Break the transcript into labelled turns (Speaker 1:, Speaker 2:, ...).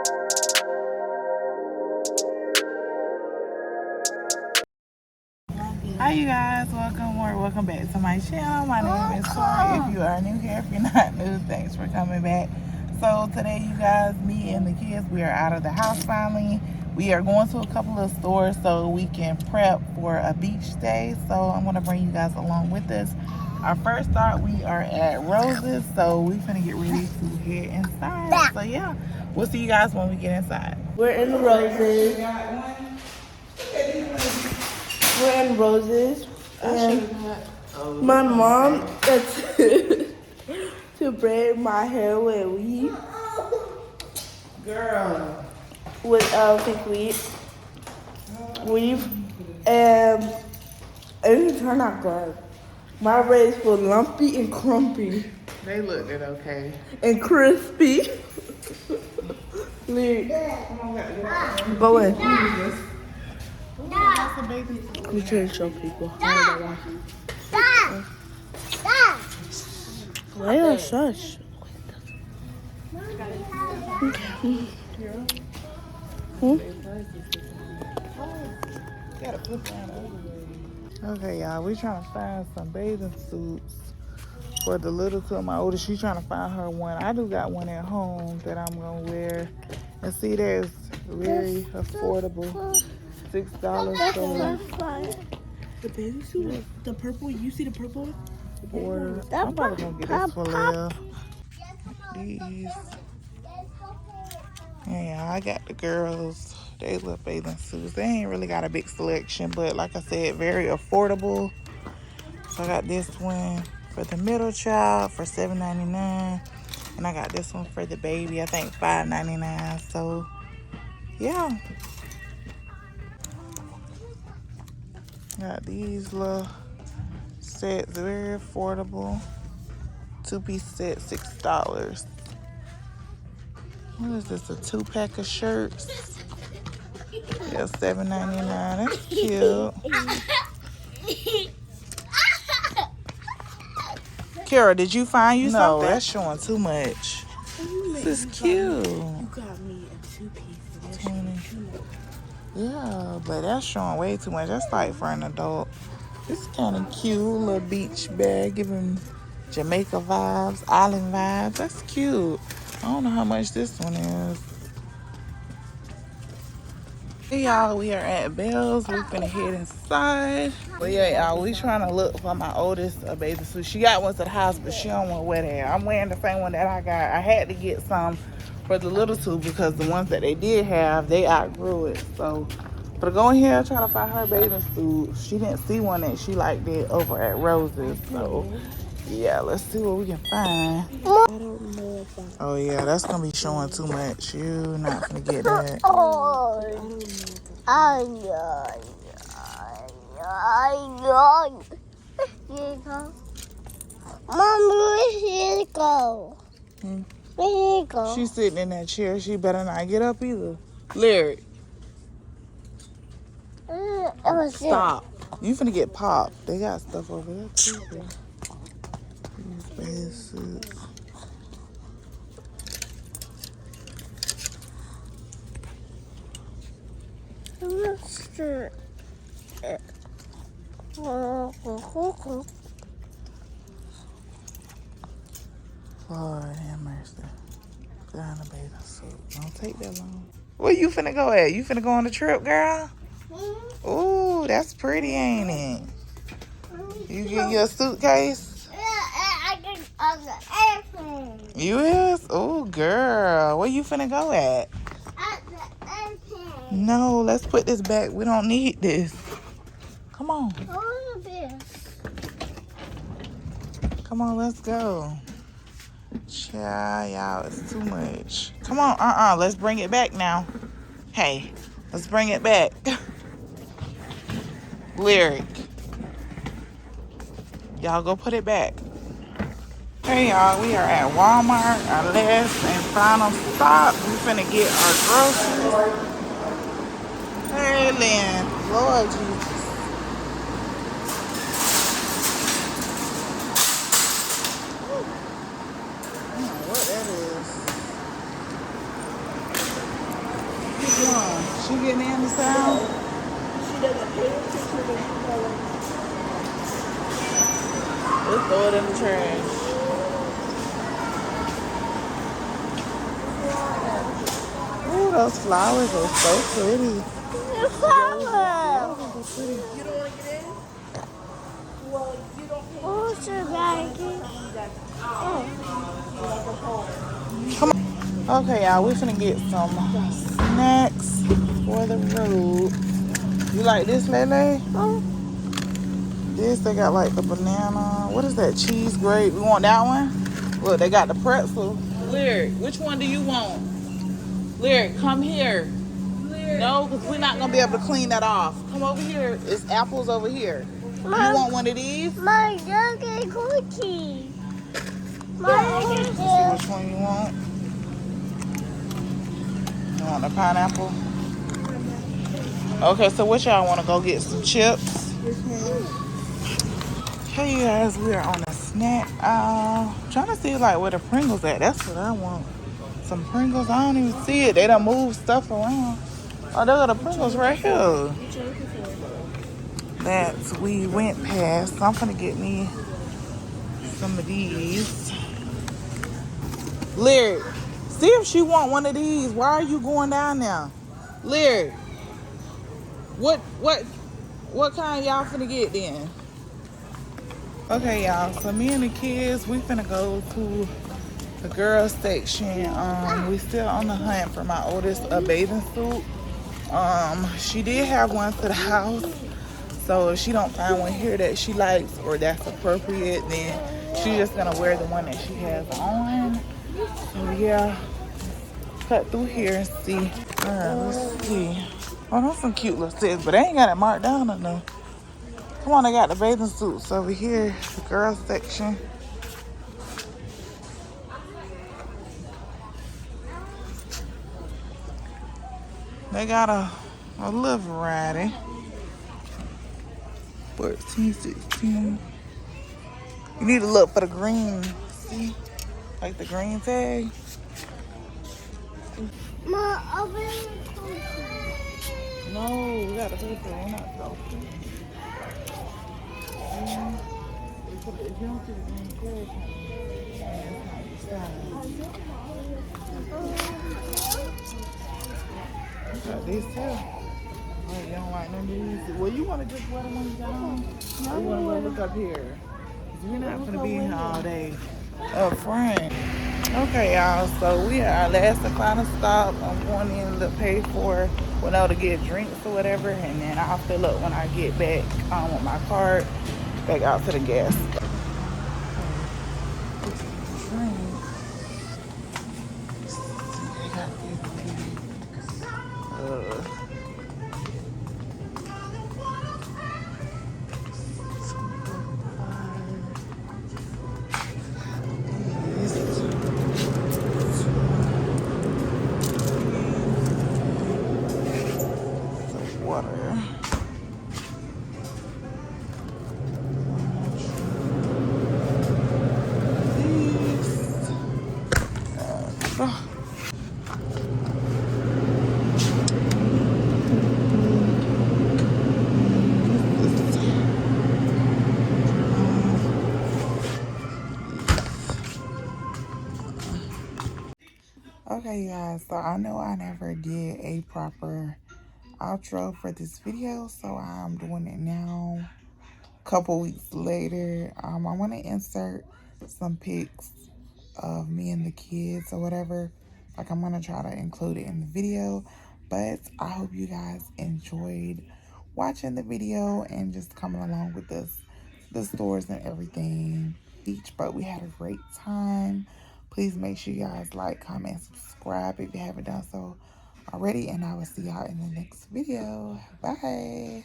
Speaker 1: Hi you guys, welcome back to my channel. My name is Tori. If you are new here, if you're not new, thanks for coming back. So today you guys, me and the kids, we are out of the house finally. We are going to a couple of stores so we can prep for a beach day. So I'm gonna bring you guys along with us. Our first start, we are at Rose's, so we're gonna get ready to head inside. So yeah, we'll see you guys when we get inside.
Speaker 2: We're in Rose's. We're in Rose's. And my mom to braid my hair with weave.
Speaker 1: Girl.
Speaker 2: With fake weave. And it didn't turn out good. My braids were lumpy and clumpy.
Speaker 1: They looked it okay.
Speaker 2: And crispy. Go in. We trying to show people. Why are such?
Speaker 1: Okay, y'all, we trying to find some bathing suits for the little two. My oldest, she trying to find her one. I do got one at home that I'm gonna wear. And see, there's very affordable, $6. So
Speaker 2: The bathing suit, the purple. You see the purple?
Speaker 1: order. I'm probably gonna get this for Leah. These. Yeah, I got the girls. They love bathing suits. They ain't really got a big selection, but like I said, very affordable. So I got this one for the middle child for $7.99, and I got this one for the baby, I think $5.99. So yeah, got these little sets, very affordable. 2-piece set, $6. What is this? A 2-pack of shirts? Yeah, $7.99. That's cute. Kara, did you find you something? No, that's showing too much. This is cute.
Speaker 2: You got me a 2-piece.
Speaker 1: 20. Yeah, but that's showing way too much. That's like for an adult. It's kind of cute. Little beach bag, giving Jamaica vibes, island vibes. That's cute. I don't know how much this one is. Hey y'all, we are at Belle's. We're finna head inside. But yeah, y'all, we trying to look for my oldest a bathing suit. She got one to the house, but she don't want to wear that. I'm wearing the same one that I got. I had to get some for the little two because the ones that they did have, they outgrew it. So, but go in here trying to find her bathing suit. She didn't see one that she liked it over at Rose's. So yeah, let's see what we can find.
Speaker 2: I don't know if I.
Speaker 1: Oh yeah, that's gonna be showing too much. You're not gonna get that.
Speaker 3: Mom, where should it go? Where should it go?
Speaker 1: She's sitting in that chair. She better not get up either. Lyric, stop. You finna get popped. They got stuff over there too. These bathing suits. Lord have mercy. Down the bathing suit. Don't take that long. Where you finna go at? You finna go on the trip, girl? Ooh, that's pretty, ain't it? You get your suitcase?
Speaker 3: I can on the airplane.
Speaker 1: You is? Ooh, girl. Where you finna go at?
Speaker 3: At the airplane.
Speaker 1: No, let's put this back. We don't need this. Come on.
Speaker 3: Hold this.
Speaker 1: Come on, let's go. Child, y'all, it's too much. Come on, let's bring it back now. Hey, let's bring it back. Lyric. Y'all go put it back. Hey, y'all, we are at Walmart, our last and final stop. We finna get our groceries. Hey, Lynn. Lord Jesus. What that is. She getting in the sound?
Speaker 2: She doesn't pay attention when you tell her.
Speaker 1: Let's throw it in the trash. Ooh, those flowers are so pretty.
Speaker 3: The flower.
Speaker 2: You don't want to get in? Well, you don't pay
Speaker 3: Who's your baggie?
Speaker 1: Okay, y'all, we finna get some snacks for the road. You like this, Lele?
Speaker 3: Oh,
Speaker 1: This, they got like the banana. What is that? Cheese grape. You want that one? Look, they got the pretzel. Lyric, which one do you want? Lyric, come here. No, because we're not going to be able to clean that off. Come over here. It's apples over here. You want one of these?
Speaker 3: my yogurt cookie. My
Speaker 1: Let's see
Speaker 3: yogurt.
Speaker 1: which one you want. You want the pineapple? Okay, so what y'all want to go get some chips? Hey, you guys, we are on a snack. Trying to see like where the Pringles at. That's what I want. Some Pringles. I don't even see it. They done moved stuff around. Oh, they got the Pringles right here. That we went past. So I'm gonna get me some of these. Lyric, see if she want one of these. Why are you going down there? Lyric, what kind y'all finna get then? Okay, y'all. So me and the kids, we finna go to the girls section. We still on the hunt for my oldest a bathing suit. She did have one to the house. So if she don't find one here that she likes or that's appropriate, then she's just gonna wear the one that she has on. So yeah, cut through here and see. Let's see. Oh, those some cute little sets, but they ain't got it marked down enough. Come on, they got the bathing suits over here, the girls section. They got a little variety. 14, 16. You need to look for the green. See? Like the green tag.
Speaker 3: My oven cookie.
Speaker 1: No, we got to pay for it. We're not salty. If you don't see the green tag, that's not your style. You got this too. Oh, you don't like none of these? Well, you want to just wear the ones down? Or you want to go look up here? 'Cause we're not going to be here all day. Up front. Okay, y'all. So we are our last recliner stop. I'm going in to pay for, to get drinks or whatever. And then I'll fill up when I get back with my card back out to the gas station. Water. Okay, guys, so I know I never did a proper outro for this video, so I'm doing it now. A couple weeks later, I want to insert some pics of me and the kids or whatever. Like, I'm gonna try to include it in the video, but I hope you guys enjoyed watching the video and just coming along with us, the stores and everything. But we had a great time. Please make sure you guys like, comment, subscribe if you haven't done so already, and I will see y'all in the next video. Bye.